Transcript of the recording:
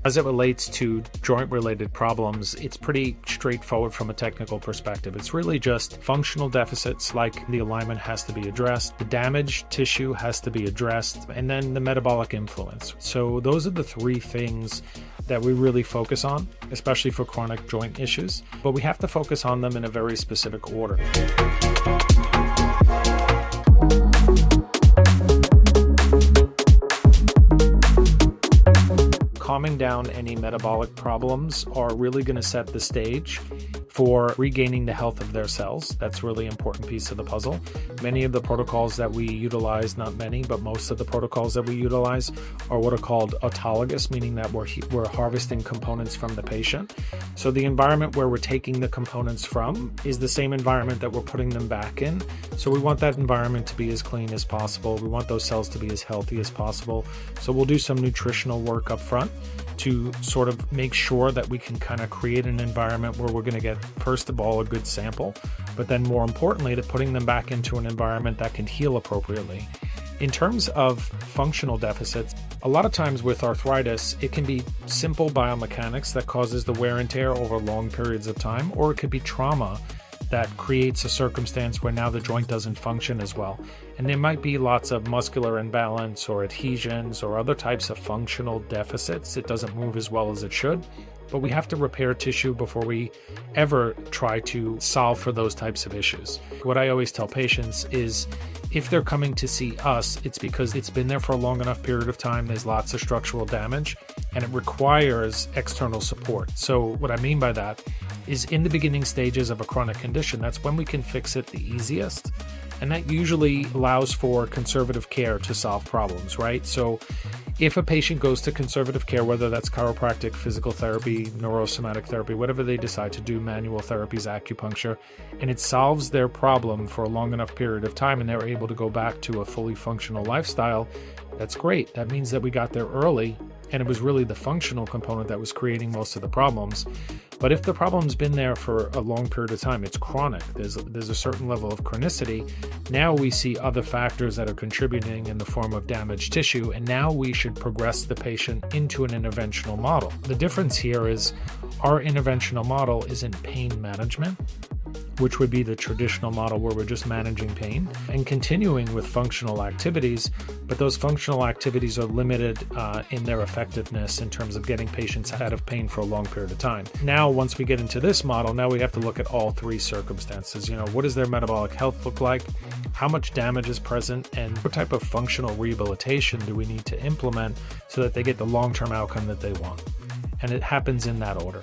As it relates to joint-related problems, it's pretty straightforward from a technical perspective. It's really just functional deficits, like the alignment has to be addressed, the damaged tissue has to be addressed, and then the metabolic influence. So those are the three things that we really focus on, especially for chronic joint issues, but we have to focus on them in a very specific order. Calming down any metabolic problems are really going to set the stage for regaining the health of their cells. That's a really important piece of the puzzle. Many of the protocols that we utilize, not many, but most of the protocols that we utilize are what are called autologous, meaning that we're harvesting components from the patient. So the environment where we're taking the components from is the same environment that we're putting them back in. So we want that environment to be as clean as possible. We want those cells to be as healthy as possible. So we'll do some nutritional work up front to sort of make sure that we can kind of create an environment where we're going to get, first of all, a good sample, but then more importantly, to putting them back into an environment that can heal appropriately. In terms of functional deficits, a lot of times with arthritis, it can be simple biomechanics that causes the wear and tear over long periods of time, or it could be trauma that creates a circumstance where now the joint doesn't function as well. And there might be lots of muscular imbalance or adhesions or other types of functional deficits. It doesn't move as well as it should, but we have to repair tissue before we ever try to solve for those types of issues. What I always tell patients is if they're coming to see us, it's because it's been there for a long enough period of time. There's lots of structural damage and it requires external support. So what I mean by that is in the beginning stages of a chronic condition, that's when we can fix it the easiest. And that usually allows for conservative care to solve problems, right? So if a patient goes to conservative care, whether that's chiropractic, physical therapy, neurosomatic therapy, whatever they decide to do, manual therapies, acupuncture, and it solves their problem for a long enough period of time and they're able to go back to a fully functional lifestyle, that's great. That means that we got there early and it was really the functional component that was creating most of the problems. But if the problem's been there for a long period of time, it's chronic, there's a certain level of chronicity, now we see other factors that are contributing in the form of damaged tissue, and now we should progress the patient into an interventional model. The difference here is our interventional model isn't pain management, which would be the traditional model where we're just managing pain and continuing with functional activities, but those functional activities are limited in their effectiveness in terms of getting patients out of pain for a long period of time. Now, once we get into this model, now we have to look at all three circumstances. What does their metabolic health look like? How much damage is present? And what type of functional rehabilitation do we need to implement so that they get the long-term outcome that they want? And it happens in that order.